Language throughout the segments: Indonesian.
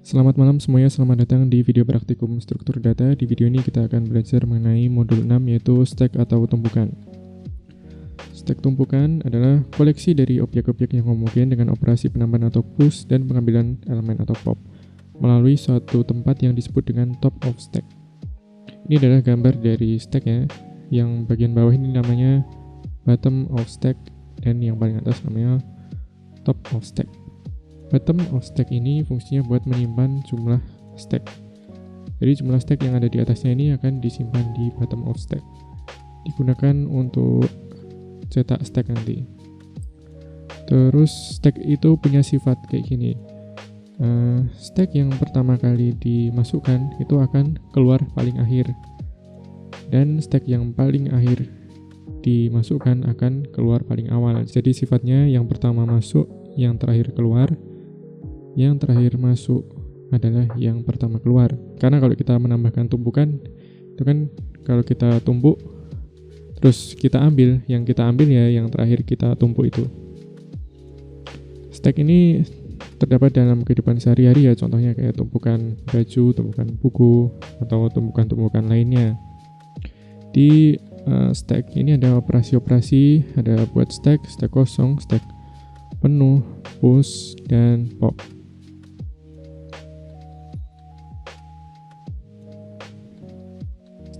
Selamat malam semuanya, selamat datang di video praktikum struktur data. Di video ini kita akan belajar mengenai modul 6 yaitu stack atau tumpukan. Stack tumpukan adalah koleksi dari objek-objek yang homogen dengan operasi penambahan atau push dan pengambilan elemen atau pop melalui suatu tempat yang disebut dengan top of stack. Ini adalah gambar dari stack ya, yang bagian bawah ini namanya bottom of stack dan yang paling atas namanya top of stack. Bottom of stack ini fungsinya buat menyimpan jumlah stack. Jadi jumlah stack yang ada di atasnya ini akan disimpan di bottom of stack. Digunakan untuk cetak stack nanti. Terus stack itu punya sifat kayak gini. Stack yang pertama kali dimasukkan itu akan keluar paling akhir. Dan stack yang paling akhir dimasukkan akan keluar paling awal. Jadi sifatnya yang pertama masuk, yang terakhir keluar. Yang terakhir masuk adalah yang pertama keluar. Karena kalau kita menambahkan tumpukan, itu kan kalau kita tumpuk, terus kita ambil, yang kita ambil ya yang terakhir kita tumpuk itu. Stack ini terdapat dalam kehidupan sehari-hari ya, contohnya kayak tumpukan baju, tumpukan buku, atau tumpukan-tumpukan lainnya. Di stack ini ada operasi-operasi, ada buat stack kosong, stack penuh, push, dan pop.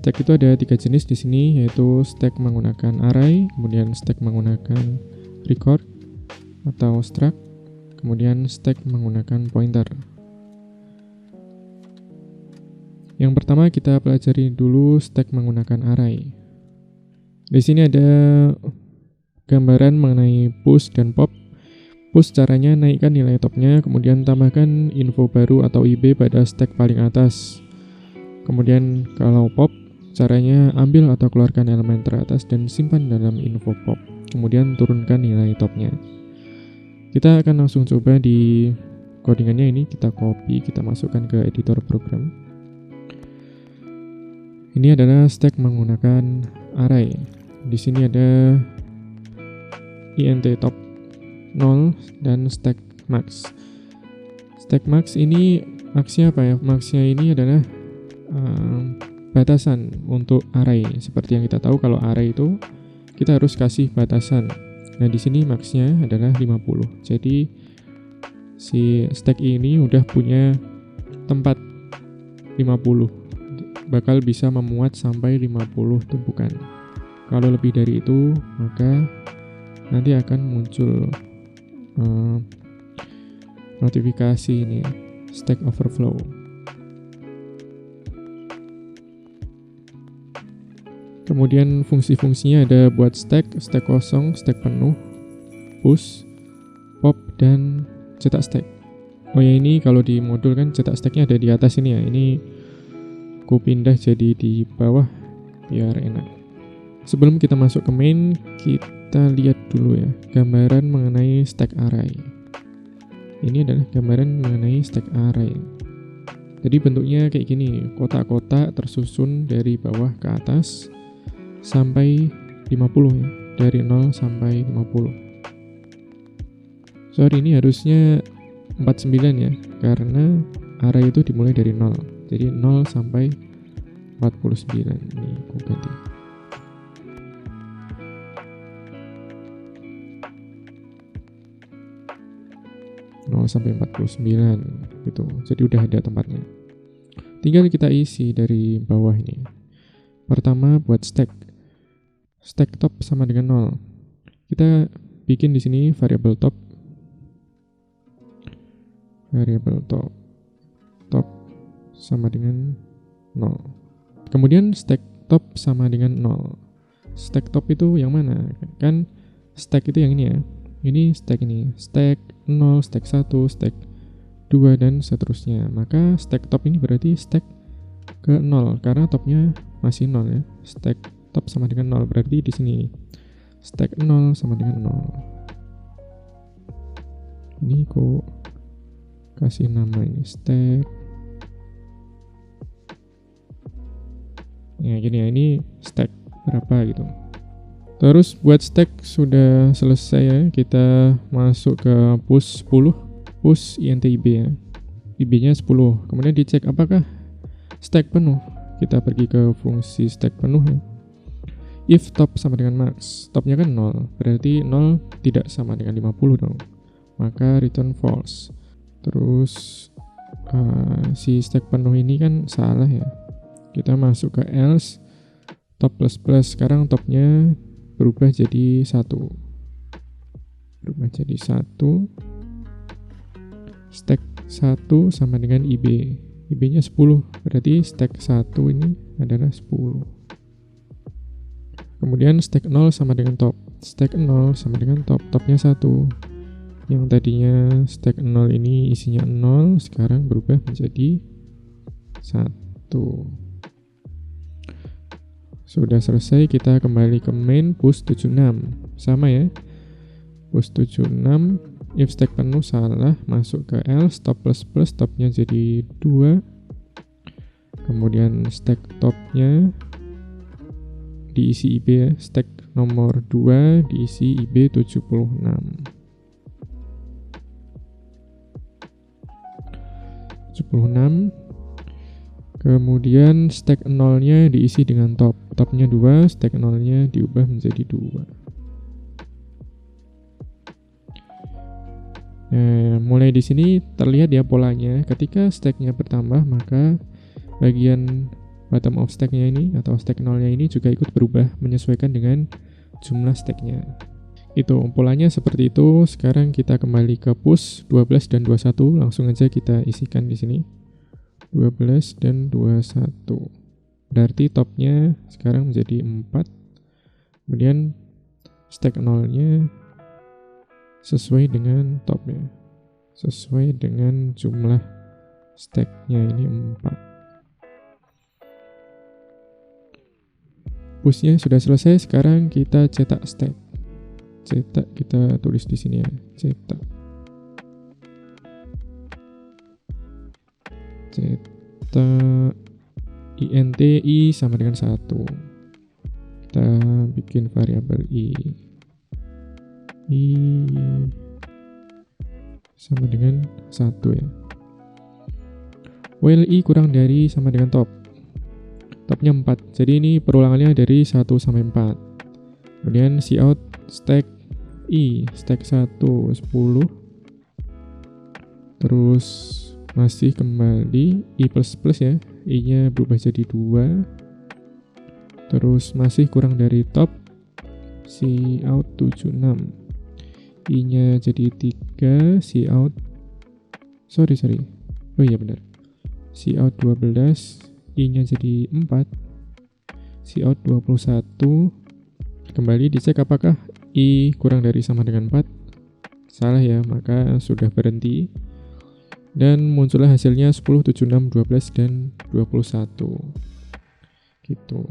Stack itu ada 3 jenis di sini, yaitu stack menggunakan array, kemudian stack menggunakan record atau struct, kemudian stack menggunakan pointer. Yang pertama kita pelajari dulu stack menggunakan array. Di sini ada gambaran mengenai push dan pop. Push caranya naikkan nilai topnya, kemudian tambahkan info baru atau IB pada stack paling atas. Kemudian kalau pop, caranya ambil atau keluarkan elemen teratas dan simpan dalam info pop. Kemudian turunkan nilai topnya. Kita akan langsung coba di codingannya ini, kita copy, kita masukkan ke editor program. Ini adalah stack menggunakan array. Di sini ada int top 0 dan stack max. Stack max ini maxnya apa ya? Maxnya ini adalah batasan untuk array. Seperti yang kita tahu kalau array itu kita harus kasih batasan. Nah, di sini maxnya adalah 50. Jadi si stack ini udah punya tempat 50. Bakal bisa memuat sampai 50 tumpukan. Kalau lebih dari itu, maka nanti akan muncul notifikasi ini stack overflow. Kemudian fungsi-fungsinya ada buat stack kosong, stack penuh, push, pop, dan cetak stack. Oh ya, ini kalau di modul kan cetak stacknya ada di atas ini ya. Ini aku pindah jadi di bawah biar enak. Sebelum kita masuk ke main, kita lihat dulu ya gambaran mengenai stack array. Ini adalah gambaran mengenai stack array. Jadi bentuknya kayak gini, kotak-kotak tersusun dari bawah ke atas sampai 50 ya, dari 0 sampai 50. Sorry, ini harusnya 49 ya, karena array itu dimulai dari 0. Jadi 0 sampai 49. Ini aku ganti. Sampai 49 gitu. Jadi udah ada tempatnya. Tinggal kita isi dari bawah ini. Pertama buat stack. Stack top sama dengan 0. Kita bikin di sini variabel top. Variabel top. Top sama dengan 0. Kemudian stack top sama dengan 0. Stack top itu yang mana? Kan stack itu yang ini ya. Ini stack ini. Stack 0, stack 1, stack 2, dan seterusnya. Maka stack top ini berarti stack ke 0 karena topnya masih 0 ya. Stack top sama dengan 0 berarti di sini stack 0 sama dengan 0. Ini kok kasih nama ini stack. Ya gini ya, ini stack berapa gitu. Terus buat stack sudah selesai ya, kita masuk ke push 10, push int IB ya. IB-nya 10. Kemudian dicek apakah stack penuh. Kita pergi ke fungsi stack penuh ya. If top sama dengan max, topnya kan 0, berarti 0 tidak sama dengan 50 dong. Maka return false. Terus si stack penuh ini kan salah ya. Kita masuk ke else top plus plus. Sekarang topnya berubah jadi 1. Berubah jadi 1. Stack 1 sama dengan IB. IB-nya 10, berarti stack 1 ini adalah 10. Kemudian stack 0 sama dengan top. Stack 0 sama dengan top, topnya 1. Yang tadinya stack 0 ini isinya 0, sekarang berubah menjadi 1. Sudah selesai, kita kembali ke main push 76. Sama ya. Push 76, if stack penuh salah, masuk ke else top plus plus, topnya jadi 2. Kemudian stack topnya diisi IB ya, stack nomor 2 diisi IB 76. 76. Kemudian stack 0-nya diisi dengan top. Topnya 2, stack 0-nya diubah menjadi 2. Nah, mulai di sini terlihat ya polanya. Ketika stacknya bertambah, maka bagian bottom of stacknya ini atau stack 0-nya ini juga ikut berubah menyesuaikan dengan jumlah stacknya. Itu polanya seperti itu. Sekarang kita kembali ke push 12 dan 21. Langsung aja kita isikan di sini. 12 dan 21. Berarti topnya sekarang menjadi 4. Kemudian stack 0-nya sesuai dengan topnya, sesuai dengan jumlah stacknya ini 4. Pushnya sudah selesai. Sekarang kita cetak stack. Cetak kita tulis di sini ya, cetak. Cetak int i sama dengan 1. Kita bikin variabel i sama dengan 1 ya. While i kurang dari sama dengan top. Topnya 4. Jadi ini perulangannya dari 1 sampai 4. Kemudian cout stack i, stack 1 10. Terus masih kembali i plus plus ya. I-nya berubah jadi 2. Terus masih kurang dari top. Cout 76. I-nya jadi 3, cout sorry oh iya benar, cout 12, I-nya jadi 4, cout 21. Kembali dicek apakah I kurang dari sama dengan 4. Salah ya, maka sudah berhenti. Dan muncullah hasilnya 10, 7, 6, 12, dan 21 gitu.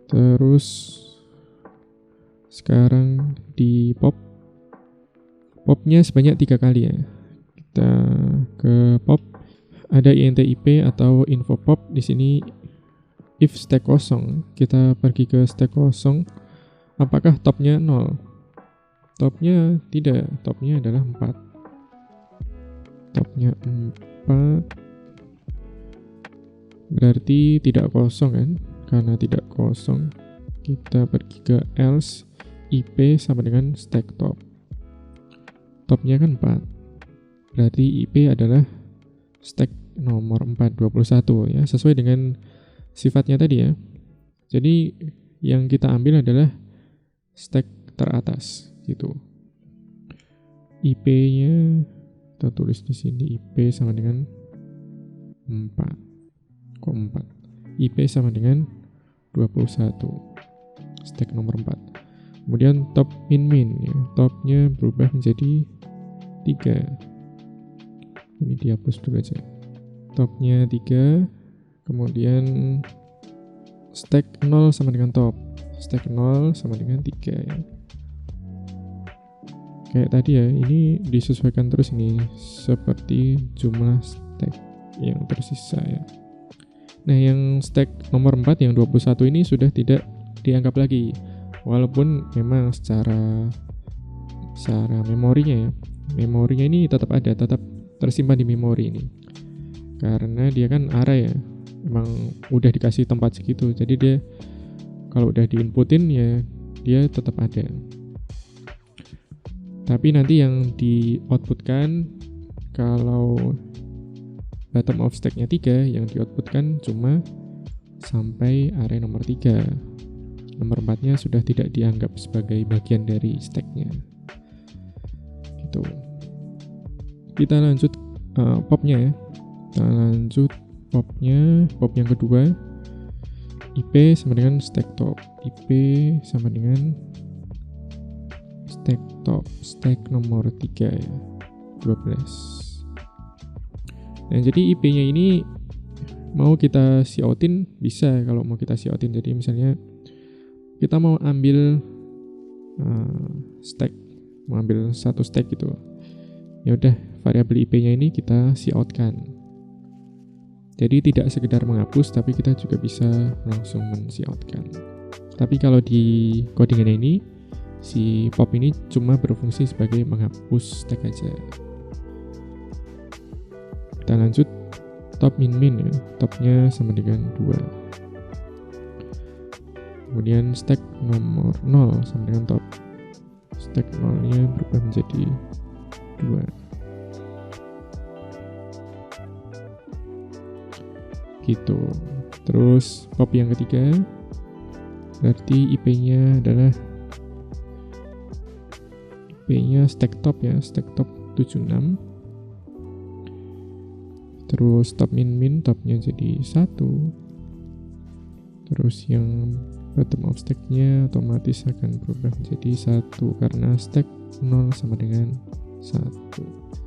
Terus sekarang di popnya sebanyak 3 kali ya. Kita ke pop, ada int ip atau info pop di sini. If stack kosong, kita pergi ke stack kosong. Apakah topnya 0? Topnya tidak, topnya adalah 4. Topnya 4 berarti tidak kosong kan? Karena tidak kosong, kita pergi ke else ip sama dengan stack top. Topnya kan 4. Berarti ip adalah stack nomor 421 ya, sesuai dengan sifatnya tadi ya. Jadi yang kita ambil adalah stack teratas gitu. IP-nya kita tulis di sini, IP sama dengan 4. Kok 4? IP sama dengan 21. Stack nomor 4. Kemudian top min ya. Topnya berubah menjadi 3. Ini dihapus dulu aja. Topnya 3. Kemudian stack 0 sama dengan top. Stack 0 sama dengan 3 ya. Kayak tadi ya, ini disesuaikan terus ini seperti jumlah stack yang tersisa ya. Nah, yang stack nomor 4 yang 21 ini sudah tidak dianggap lagi. Walaupun memang secara memorinya ya. Memorinya ini tetap ada, tetap tersimpan di memori ini. Karena dia kan array ya, emang udah dikasih tempat segitu, jadi dia kalau udah diinputin ya dia tetap ada. Tapi nanti yang di outputkan, kalau bottom of stack-nya 3, yang di outputkan cuma sampai array nomor 3. Nomor 4-nya sudah tidak dianggap sebagai bagian dari stack-nya. Gitu. Kita lanjut pop-nya ya. Kita lanjut pop-nya. Pop yang kedua, IP sama dengan stack top. IP sama dengan stack top, stack nomor 3 ya, 12. Nah, jadi IP-nya ini mau kita cout-in bisa. Kalau mau kita cout-in, jadi misalnya kita mau ambil stack, mau ambil satu stack gitu. Ya udah, variabel IP-nya ini kita cout-kan. Jadi tidak sekedar menghapus, tapi kita juga bisa langsung men-cout-kan. Tapi kalau di codingan ini, si pop ini cuma berfungsi sebagai menghapus stack aja. Kita lanjut top min ya. Topnya sama dengan 2. Kemudian stack nomor 0 sama dengan top. Stack 0-nya berubah menjadi 2. Gitu. Terus pop yang ketiga, berarti IP-nya adalah IP-nya stack top ya, stack top 76. Terus top min, topnya jadi 1. Terus yang bottom of stack-nya otomatis akan berubah menjadi 1 karena stack 0 sama dengan 1.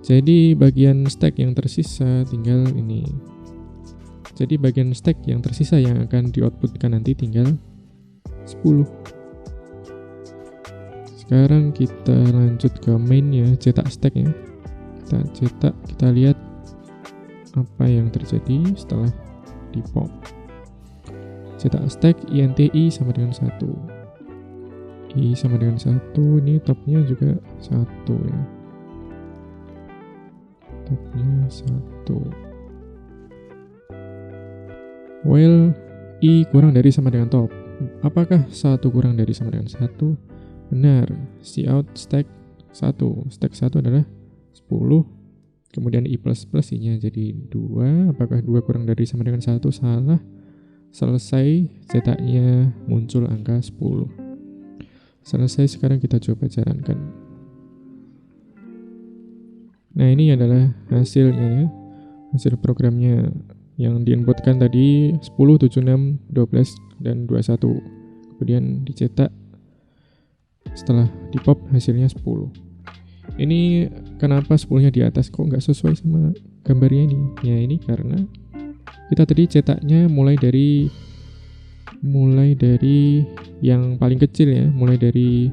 Jadi bagian stack yang tersisa tinggal ini. Jadi bagian stack yang tersisa yang akan di-outputkan nanti tinggal 10. Sekarang kita lanjut ke main-nya, cetak stack ya. Kita cetak, kita lihat apa yang terjadi setelah di pop. Cetak stack INTI sama dengan 1. I sama dengan 1, ini topnya juga 1 ya. Topnya 1. While I kurang dari sama dengan top. Apakah 1 kurang dari sama dengan 1? Benar, cout stack 1. Stack 1 adalah 10. Kemudian I plus I-nya jadi 2. Apakah 2 kurang dari sama dengan 1? Salah. Selesai, cetaknya muncul angka 10. Selesai, sekarang kita coba jalankan. Nah, ini adalah hasilnya ya. Hasil programnya yang diinputkan tadi 10, 76, 12, dan 21. Kemudian dicetak, setelah di pop hasilnya 10. Ini kenapa 10-nya di atas, kok nggak sesuai sama gambarnya ini? Ya ini karena kita tadi cetaknya mulai dari yang paling kecil ya, mulai dari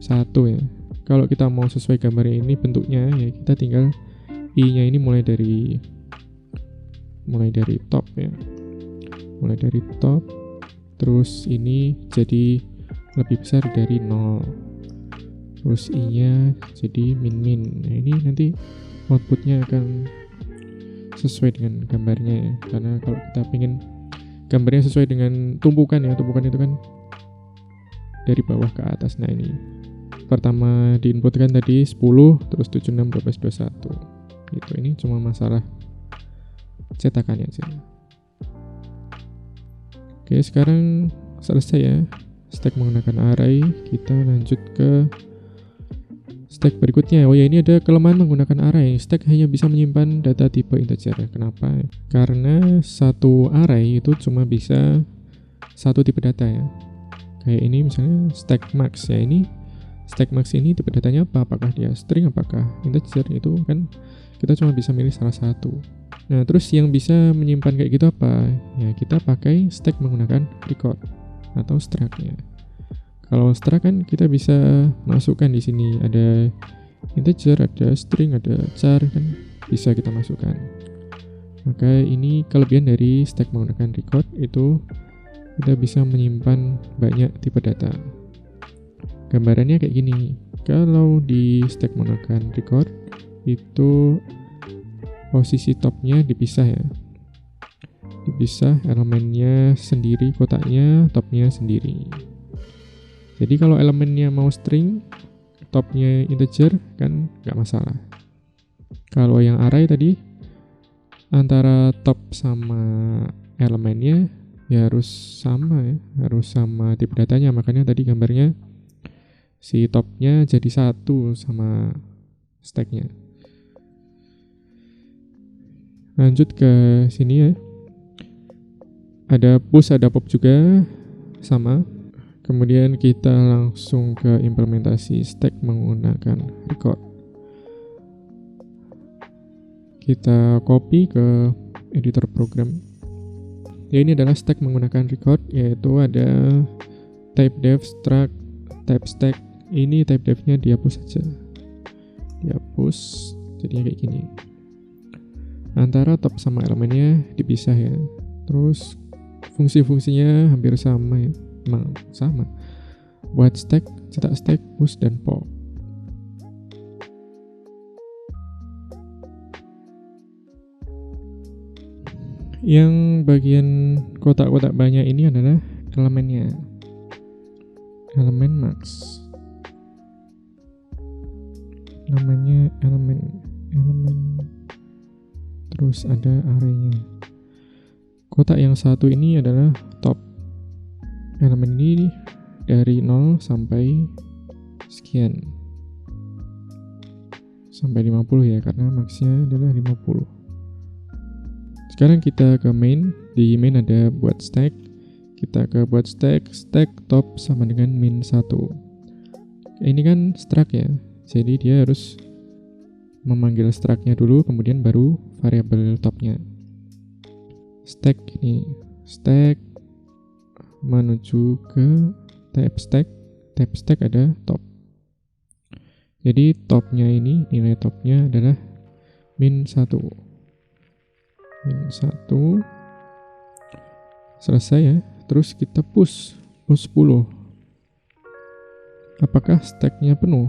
1 ya. Kalau kita mau sesuai gambarnya ini bentuknya ya, kita tinggal I-nya ini mulai dari top ya. Mulai dari top, terus ini jadi lebih besar dari 0. Terus I-nya jadi min. Nah, ini nanti outputnya akan sesuai dengan gambarnya ya. Karena kalau kita pengen gambarnya sesuai dengan tumpukan ya, tumpukan itu kan dari bawah ke atas. Nah, ini pertama diinputkan tadi 10, terus 76, 12, 21 gitu. Ini cuma masalah cetakannya aja. Oke, sekarang selesai ya stack menggunakan array. Kita lanjut ke stack berikutnya. Oh ya, ini ada kelemahan menggunakan array. Stack hanya bisa menyimpan data tipe integer. Kenapa? Karena satu array itu cuma bisa satu tipe data ya. Kayak ini misalnya stack max ya. Ini stack max ini tipe datanya apa? Apakah dia string, apakah integer? Itu kan kita cuma bisa milih salah satu. Nah, terus yang bisa menyimpan kayak gitu apa? Ya, kita pakai stack menggunakan record atau struct-nya. Kalau struct kan kita bisa masukkan di sini ada integer, ada string, ada char, kan bisa kita masukkan. Maka ini kelebihan dari stack menggunakan record, itu kita bisa menyimpan banyak tipe data. Gambarannya kayak gini. Kalau di stack menggunakan record itu posisi topnya dipisah ya. Dipisah, elemennya sendiri, kotaknya, topnya sendiri. Jadi kalau elemennya mau string, topnya integer kan nggak masalah. Kalau yang array tadi, antara top sama elemennya ya harus sama ya, harus sama tipe datanya. Makanya tadi gambarnya si topnya jadi satu sama stacknya. Lanjut ke sini ya. Ada push, ada pop juga, sama. Kemudian kita langsung ke implementasi stack menggunakan record. Kita copy ke editor program. Ya, ini adalah stack menggunakan record, yaitu ada type def, struct, type stack. Ini type defnya dihapus saja. Dihapus, jadinya kayak gini. Antara top sama elemennya dipisah ya. Terus fungsi-fungsinya hampir sama ya. Emang sama. Buat stack, cetak stack, push, dan pop. Yang bagian kotak-kotak banyak ini adalah elemennya. Elemen max. Namanya elemen. Terus ada arraynya. Kotak yang satu ini adalah top. Elemen ini dari 0 sampai sekian. Sampai 50 ya, karena maxnya adalah 50. Sekarang kita ke main. Di main ada buat stack. Kita ke buat stack. Stack top sama dengan min 1. Ini kan struct ya. Jadi dia harus memanggil struct-nya dulu, kemudian baru variabel topnya. Stack ini. Stack menuju ke type stack. Type stack ada top. Jadi topnya ini, nilai topnya adalah min 1. Min 1. Selesai ya. Terus kita push 10. Apakah stacknya penuh?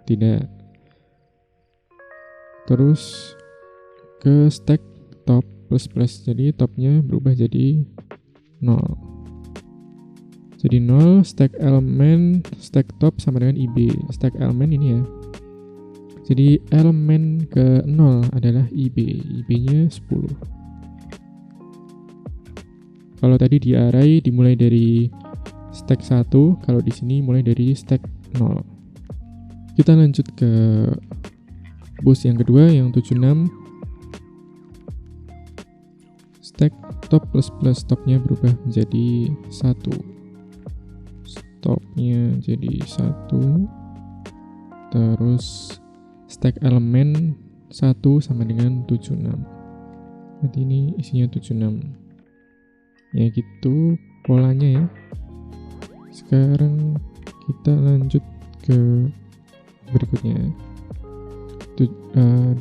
Tidak. Terus ke stack top plus. Jadi topnya berubah jadi 0. Jadi 0, stack elemen, stack top sama dengan IB. Stack elemen ini ya. Jadi elemen ke 0 adalah IB. IB-nya 10. Kalau tadi di array dimulai dari stack 1, kalau di sini mulai dari stack 0. Kita lanjut ke bus yang kedua yang 76. Stack top plus, topnya berubah menjadi 1. Topnya jadi 1. Terus stack elemen 1 sama dengan 76. Nanti ini isinya 76. Ya gitu polanya ya. Sekarang kita lanjut ke berikutnya. 12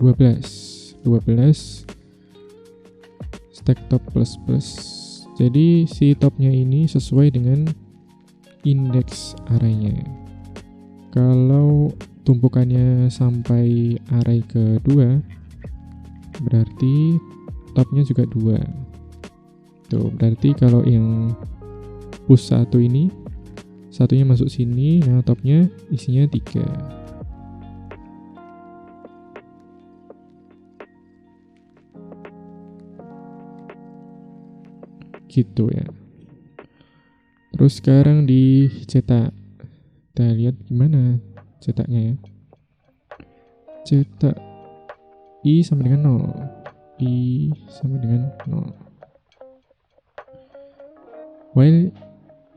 stack top plus. Jadi si topnya ini sesuai dengan indeks arraynya. Kalau tumpukannya sampai array kedua, berarti topnya juga 2. Tuh, berarti kalau yang push 1 ini, satunya masuk sini, nah topnya isinya 3. Gitu ya. Terus sekarang dicetak. Kita lihat gimana cetaknya ya. Cetak I sama dengan 0. I sama dengan 0. While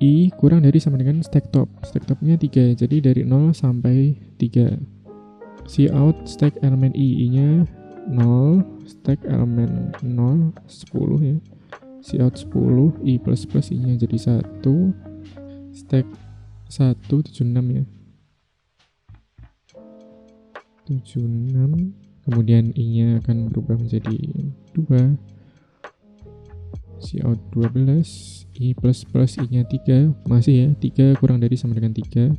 I kurang dari sama dengan stack top. Stack topnya 3. Jadi dari 0 sampai 3. Cout stack elemen I-nya 0. Stack elemen 0 10 ya. Cout 10, I plus I-nya jadi 1, stack 1, 76 ya. 76, kemudian I-nya akan berubah menjadi 2. Cout 12, I plus I-nya 3, masih ya, 3 kurang dari sama dengan 3.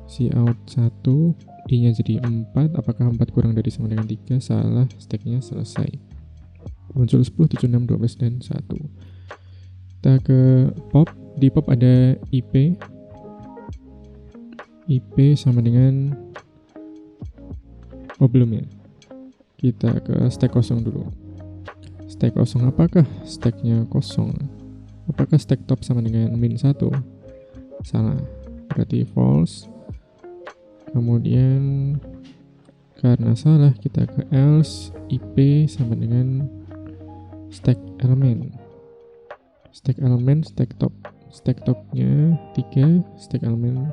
Cout 1, I-nya jadi 4, apakah 4 kurang dari sama dengan 3? Salah, stacknya selesai. Muncul 10, 7, 6, 12, dan 1. Kita ke pop. Di pop ada IP. IP sama dengan belum ya. Kita ke stack kosong dulu. Stack kosong, apakah stacknya kosong? Apakah stack top sama dengan min 1? Salah, berarti false. Kemudian karena salah, kita ke else. IP sama dengan stack element. Stack element, stack top. Stack topnya 3, stack element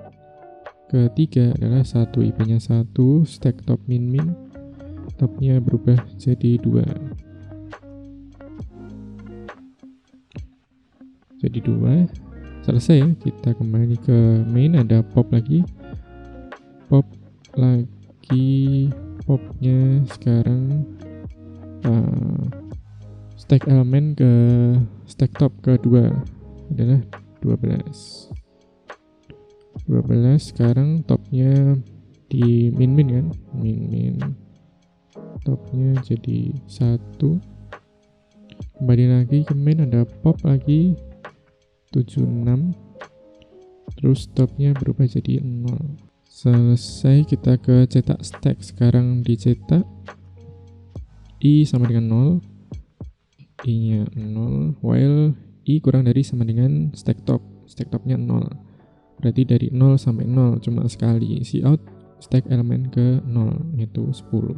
ketiga adalah 1, IP-nya 1, stack top min-min, topnya berubah jadi 2. Jadi 2, selesai ya. Kita kembali ke main, ada pop lagi. Pop lagi, popnya sekarang stack element ke stack top kedua adalah 12. Sekarang topnya di min-min kan, min-min, topnya jadi 1. Kembali lagi ke main, ada pop lagi 76, terus topnya berubah jadi 0. Selesai, kita ke cetak stack. Sekarang dicetak I sama dengan 0, I nya 0, while I kurang dari sama dengan stack top. Stack topnya 0, berarti dari 0 sampai 0 cuma sekali. Cout stack elemen ke 0, yaitu 10.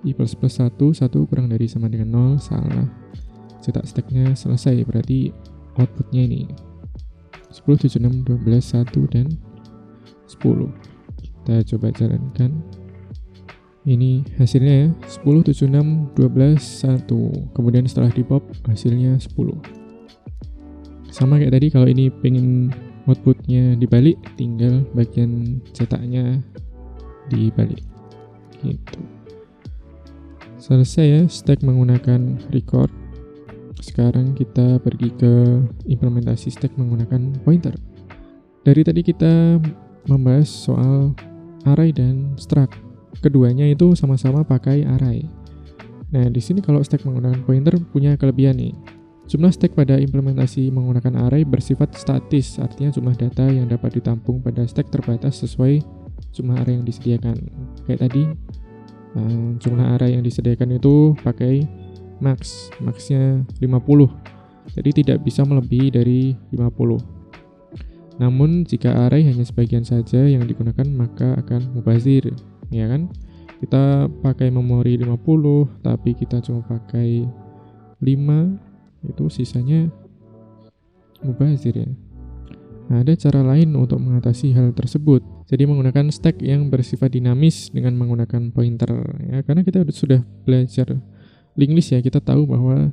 I plus 1, 1 kurang dari sama dengan 0, salah. Cetak stacknya selesai, berarti outputnya ini 10, 7, 6, 12, 1, dan 10. Kita coba jalankan. Ini hasilnya ya, 10, 7, 6, 12, 1. Kemudian setelah di pop, hasilnya 10. Sama kayak tadi, kalau ini pengen outputnya dibalik, tinggal bagian cetaknya dibalik. Gitu. Selesai ya stack menggunakan record. Sekarang kita pergi ke implementasi stack menggunakan pointer. Dari tadi kita membahas soal array dan struct. Keduanya itu sama-sama pakai array. Nah, di sini kalau stack menggunakan pointer punya kelebihan nih. Jumlah stack pada implementasi menggunakan array bersifat statis, artinya jumlah data yang dapat ditampung pada stack terbatas sesuai jumlah array yang disediakan. Kayak tadi, jumlah array yang disediakan itu pakai max-nya 50, jadi tidak bisa melebihi dari 50. Namun jika array hanya sebagian saja yang digunakan, maka akan mubazir, ya kan? Kita pakai memori 50, tapi kita cuma pakai 5, itu sisanya mubazir ya. Nah, ada cara lain untuk mengatasi hal tersebut. Jadi menggunakan stack yang bersifat dinamis dengan menggunakan pointer ya, karena kita sudah belajar linked list ya, kita tahu bahwa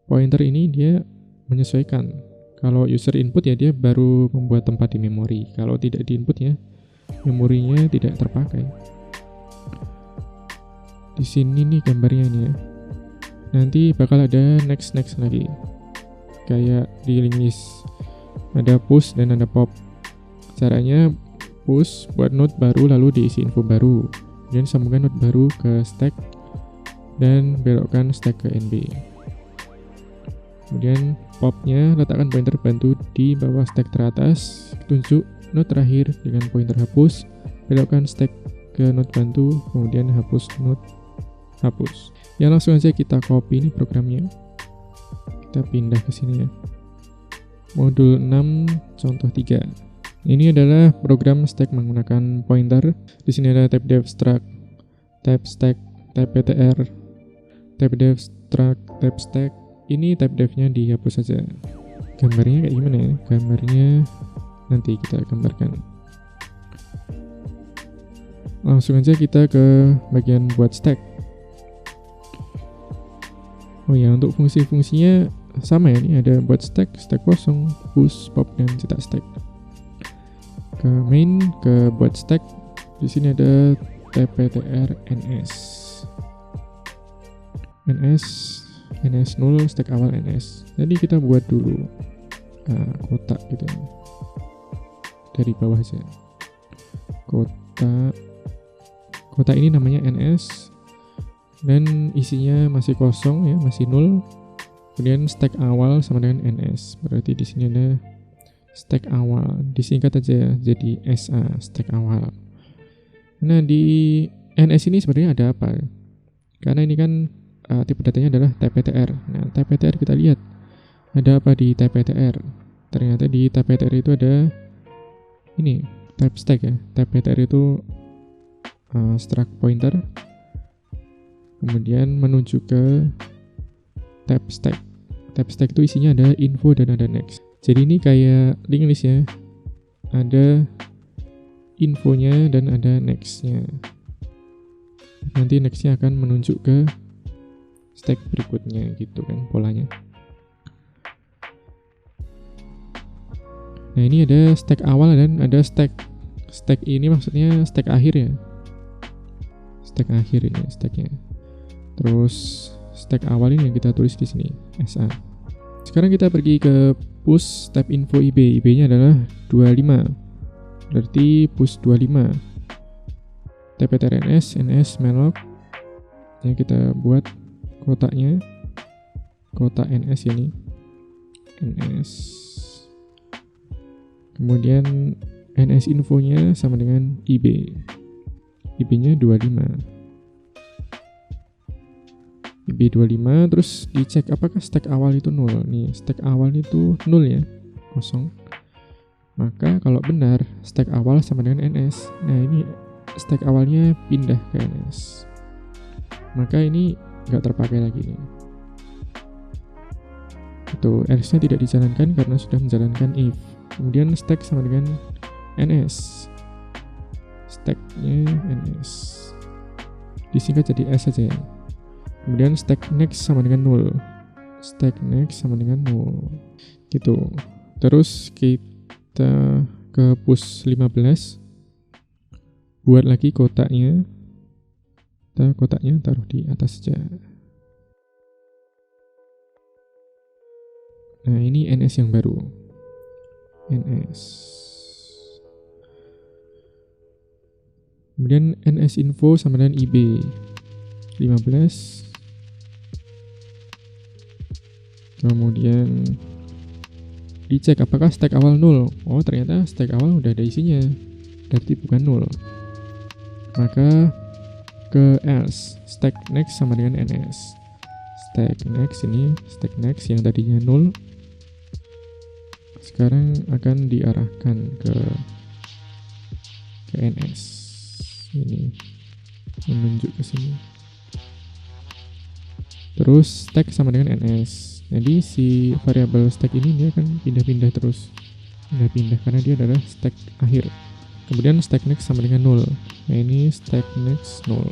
pointer ini dia menyesuaikan. Kalau user input ya dia baru membuat tempat di memori. Kalau tidak di input ya memorinya tidak terpakai. Di sini nih gambarnya nih ya. Nanti bakal ada next lagi. Kayak di linked list ada push dan ada pop. Caranya push buat node baru lalu diisi info baru. Kemudian sambungkan node baru ke stack dan belokkan stack ke NB. Kemudian popnya letakkan pointer bantu di bawah stack teratas, tunjuk node terakhir dengan pointer hapus, belokkan stack ke node bantu, kemudian hapus node hapus. Ya, langsung aja kita copy ini programnya. Kita pindah ke sini ya. Modul 6 contoh 3. Ini adalah program stack menggunakan pointer. Di sini ada type dev struct, type stack, type ptr, type dev struct, type stack. Ini type devnya dihapus saja. Gambarnya kayak gimana ya? Gambarnya nanti kita gambarkan. Langsung aja kita ke bagian buat stack. Oh ya, untuk fungsi-fungsinya sama ya, ini ada buat stack, stack kosong, push, pop, dan cetak stack. Ke main, ke buat stack, di sini ada tptr ns. ns 0, stack awal ns. Jadi kita buat dulu kotak gitu ya. Dari bawah aja. kotak ini namanya NS dan isinya masih kosong ya, masih 0. Kemudian stack awal sama dengan NS. Berarti di sini ada stack awal. Disingkat aja ya, jadi SA, stack awal. Nah, di NS ini sebenarnya ada apa? Karena ini kan tipe datanya adalah TPTR. Nah, TPTR kita lihat ada apa di TPTR. Ternyata di TPTR itu ada ini, type stack ya. TPTR itu struct pointer, kemudian menuju ke type stack. Type stack itu isinya ada info dan ada next. Jadi ini kayak linked list ya. Ada infonya dan ada next-nya. Nanti next-nya akan menunjuk ke stack berikutnya gitu kan polanya. Nah, ini ada stack awal dan ada stack ini maksudnya stack akhir ya. Stack akhir ini stacknya. Terus stack awal ini yang kita tulis di sini SA. Sekarang kita pergi ke push tab info IB. IB-nya adalah 25. Berarti push 25 TPTR NS malloc yang kita buat kotaknya, kotak NS ini NS, kemudian NS infonya sama dengan IB nya 25 IB 25. Terus dicek apakah stack awal itu 0. Nih stack awal itu 0 ya, kosong. Maka kalau benar stack awal sama dengan NS. Nah, ini stack awalnya pindah ke NS. Maka ini nggak terpakai lagi nih. Itu else-nya tidak dijalankan karena sudah menjalankan if. Kemudian stack sama dengan NS. Stacknya NS. Disingkat jadi S saja ya. Kemudian stack next sama dengan 0. Stack next sama dengan 0. Gitu. Terus kita ke push 15, buat lagi kotaknya, kotaknya taruh di atas saja. Nah, ini NS yang baru, NS. Kemudian NS info sama dengan IB 15. Kemudian dicek apakah stack awal 0. Oh, ternyata stack awal udah ada isinya, berarti bukan 0. Maka ke else, stack next sama dengan NS. Stack next ini, stack next yang tadinya 0 sekarang akan diarahkan ke NS. Ini menunjuk ke sini. Terus stack sama dengan NS. Jadi si variabel stack ini dia akan pindah-pindah terus. Pindah-pindah karena dia adalah stack akhir. Kemudian stack next sama dengan 0. Nah, ini stack next 0.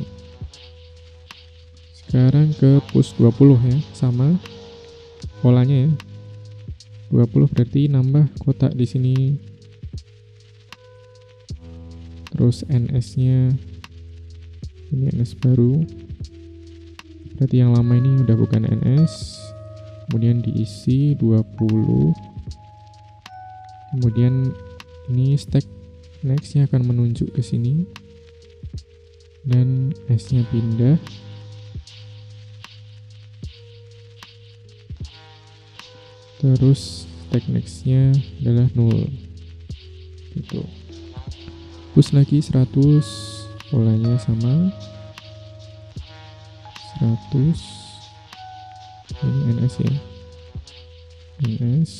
Sekarang ke push 20 ya, sama polanya ya. 20 berarti nambah kotak di sini. Terus NS-nya ini NS baru. Berarti yang lama ini udah bukan NS. Kemudian diisi 20. Kemudian ini stack next-nya akan menunjuk ke sini. Dan S-nya pindah. Terus stack next-nya adalah 0. Gitu. Push lagi 100, polanya sama 100. Ini NS ya, NS.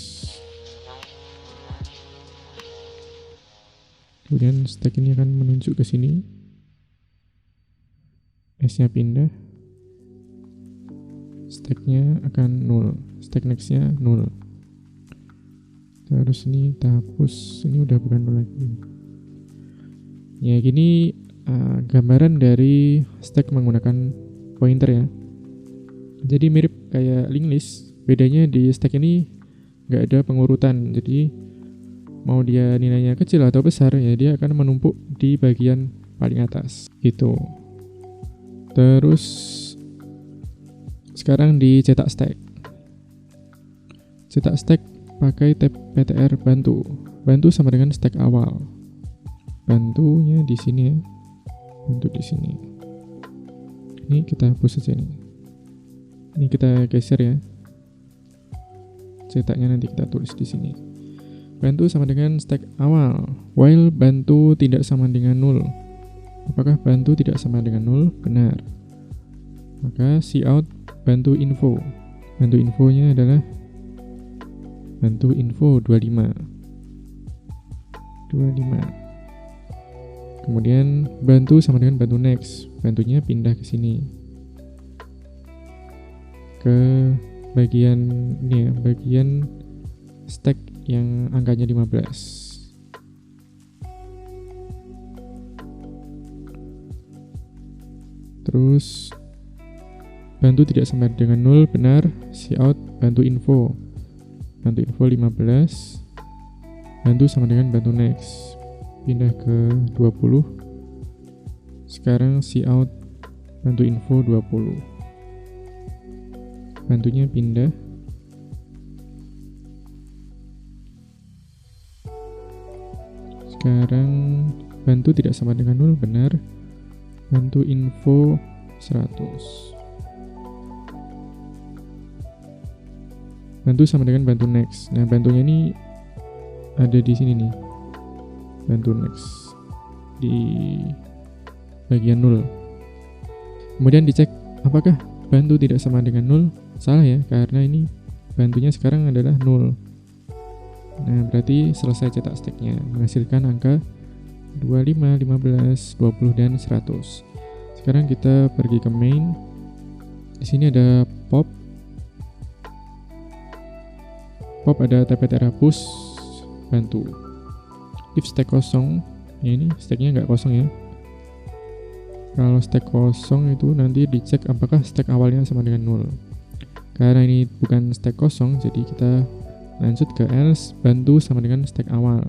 Kemudian stack ini akan menunjuk ke sini, S-nya pindah, stack-nya akan 0, stack next-nya 0. Terus ini kita hapus, ini udah bukan 0 lagi. Ya, gini gambaran dari stack menggunakan pointer ya. Jadi mirip kayak linked list, bedanya di stack ini nggak ada pengurutan. Jadi mau dia nilainya kecil atau besar ya dia akan menumpuk di bagian paling atas gitu. Terus sekarang dicetak stack. Cetak stack pakai tab PTR bantu. Bantu sama dengan stack awal. bantunya di sini ya, bantu di sini. Ini kita hapus saja nih. Ini kita geser ya. Cetaknya nanti kita tulis di sini. Bantu sama dengan stack awal. While bantu tidak sama dengan 0. Apakah bantu tidak sama dengan 0? Benar. Maka cout bantu info. Bantu infonya adalah bantu info 25. Kemudian bantu sama dengan bantu next. Bantunya pindah ke sini. Ke bagian ini ya, bagian stack yang angkanya 15. Terus bantu tidak sama dengan 0, benar. Cout bantu info. Bantu info 15. Bantu sama dengan bantu next. Pindah ke 20. Sekarang cout bantu info 20. Bantunya pindah. Sekarang bantu tidak sama dengan 0, benar. Bantu info 100. Bantu sama dengan bantu next. Nah, bantunya ini ada di sini nih. Bantu next di bagian 0. Kemudian dicek apakah bantu tidak sama dengan 0. Salah ya, karena ini bantunya sekarang adalah 0. Nah, berarti selesai cetak stacknya, menghasilkan angka 25, 15, 20, dan 100. Sekarang kita pergi ke main. Di sini ada pop. Pop ada tptr hapus bantu. If stack kosong, ya ini stacknya nggak kosong ya. Kalau stack kosong itu nanti dicek apakah stack awalnya sama dengan 0. Karena ini bukan stack kosong, jadi kita lanjut ke else bantu sama dengan stack awal.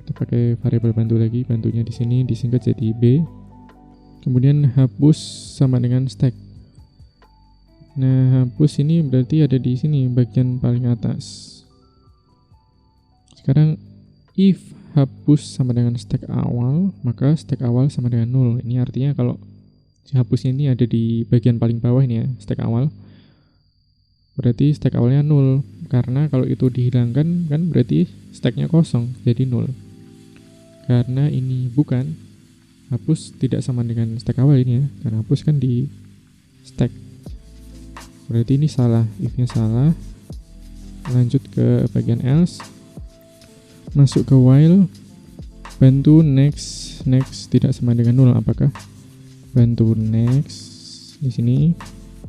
Kita pakai variabel bantu lagi, bantunya di sini disingkat jadi b. Kemudian hapus sama dengan stack. Nah, hapus ini berarti ada di sini bagian paling atas. Sekarang if hapus sama dengan stack awal, maka stack awal sama dengan 0. Ini artinya kalau si hapusnya ini ada di bagian paling bawah ini ya, stack awal. Berarti stack awalnya 0. Karena kalau itu dihilangkan kan berarti stacknya kosong, jadi 0. Karena ini bukan, hapus tidak sama dengan stack awal ini ya, karena hapus kan di stack. Berarti ini salah, if-nya salah. Lanjut ke bagian else. Masuk ke while. Bantu next tidak sama dengan 0. Apakah bantu next di sini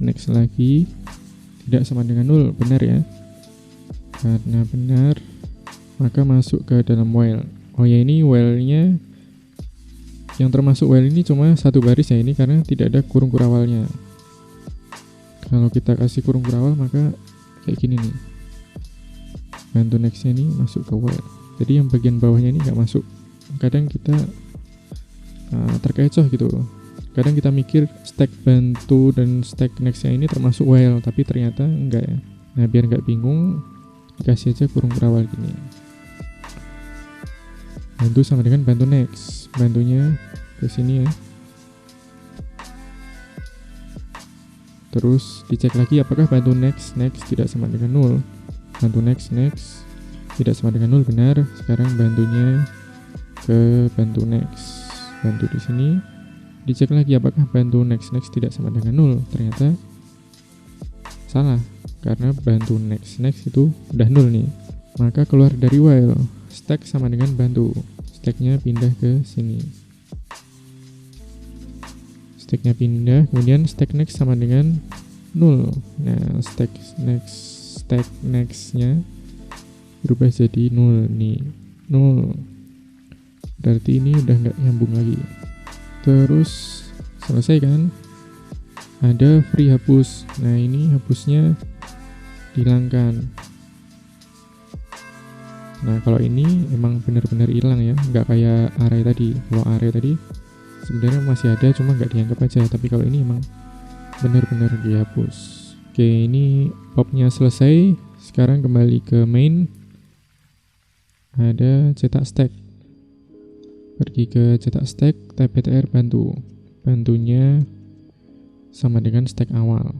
next lagi tidak sama dengan 0? Benar ya. Karena benar, maka masuk ke dalam while. Oh ya, ini while-nya yang termasuk while ini cuma satu baris ya ini, karena tidak ada kurung kurawalnya. Kalau kita kasih kurung kurawal maka kayak gini nih. Bantu next-nya ini masuk ke while. Jadi yang bagian bawahnya ini nggak masuk. Kadang kita terkecoh gitu. Kadang kita mikir stack bantu dan stack next-nya ini termasuk while, tapi ternyata enggak ya. Nah, biar nggak bingung, dikasih aja kurung kurawal gini. Bantu sama dengan bantu next. Bantunya ke sini ya. Terus dicek lagi apakah bantu next tidak sama dengan 0. Bantu next tidak sama dengan 0, benar. Sekarang bantunya ke bantu next. Bantu di sini. Dicek lagi apakah bantu next tidak sama dengan 0. Ternyata salah, karena bantu next itu udah 0 nih. Maka keluar dari while. Stack sama dengan bantu. Stacknya pindah ke sini. Stacknya pindah, kemudian stack next sama dengan 0. Nah, stack next-nya berubah jadi 0 nih. 0. Berarti ini udah nggak nyambung lagi. Terus selesai kan? Ada free hapus. Nah, ini hapusnya dihilangkan. Nah, kalau ini emang benar-benar hilang ya, nggak kayak array tadi. Kalau array tadi sebenarnya masih ada, cuma nggak dianggap aja. Tapi kalau ini emang benar-benar dihapus. Oke, ini popnya selesai. Sekarang kembali ke main. Ada cetak stack. Pergi ke cetak stack, type ptr bantu. Bantunya sama dengan stack awal.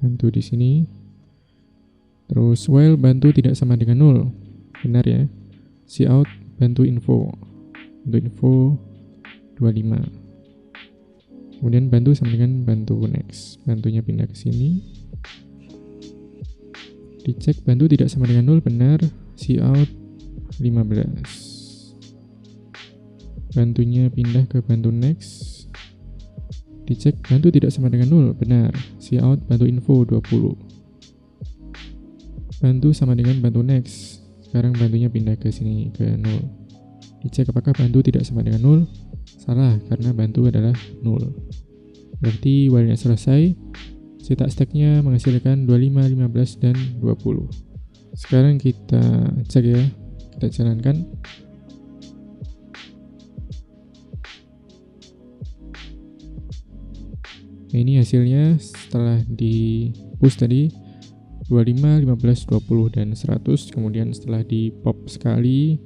Bantu di sini. Terus while bantu tidak sama dengan 0. Benar ya. Cout bantu info. Bantu info 25. Kemudian bantu sama dengan bantu next. Bantunya pindah ke sini. Dicek bantu tidak sama dengan 0, benar. Cout 15. Bantunya pindah ke bantu next. Dicek bantu tidak sama dengan 0, benar. Cout bantu info 20. Bantu sama dengan bantu next. Sekarang bantunya pindah ke sini ke 0. Dicek apakah bantu tidak sama dengan 0. Salah, karena bantu adalah 0. Berarti while-nya selesai. Cetak stack-nya menghasilkan 25, 15, dan 20. Sekarang kita cek ya. Kita jalankan. Nah, ini hasilnya setelah di push tadi 25, 15, 20, dan 100. Kemudian setelah di pop sekali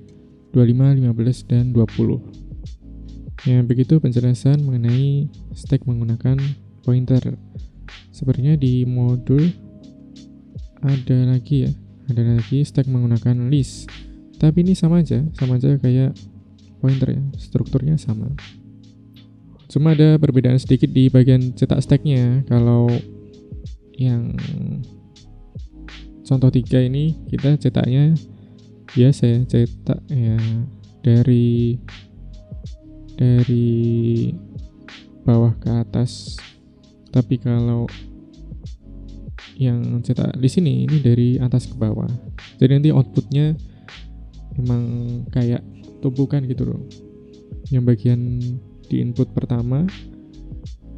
25, 15, dan 20. Ya, begitu penjelasan mengenai stack menggunakan pointer. Sepertinya di modul ada lagi stack menggunakan list. Tapi ini sama aja kayak pointer ya, strukturnya sama. Cuma ada perbedaan sedikit di bagian cetak stacknya. Kalau yang contoh 3 ini kita cetaknya biasa ya, cetak ya dari bawah ke atas. Tapi kalau yang cetak di sini ini dari atas ke bawah. Jadi nanti outputnya memang kayak tumpukan gitu loh. Yang bagian di input pertama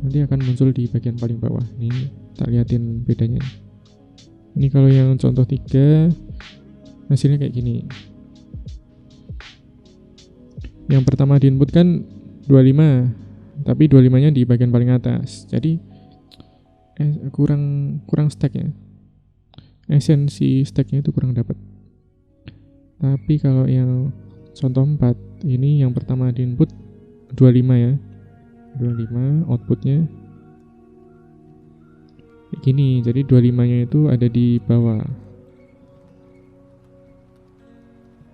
nanti akan muncul di bagian paling bawah. Ini tak liatin bedanya. Ini kalau yang contoh 3 hasilnya kayak gini. Yang pertama di input kan 25, tapi 25-nya di bagian paling atas. Jadi kurang stack ya. Esensi stacknya itu kurang dapat. Tapi kalau yang contoh 4 ini yang pertama di input 25 ya. 25 outputnya kayak gini. Jadi 25-nya itu ada di bawah.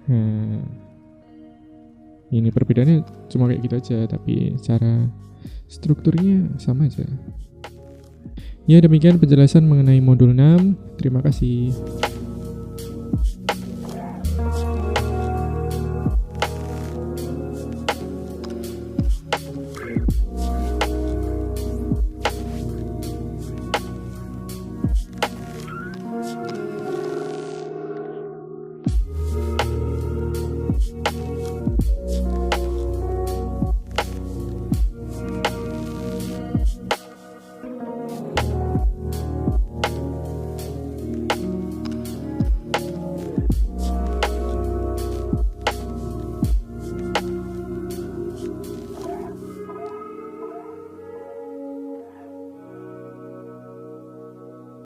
Nah, ini perbedaannya cuma kayak gitu aja, tapi cara strukturnya sama aja. Ya, demikian penjelasan mengenai modul 6. Terima kasih.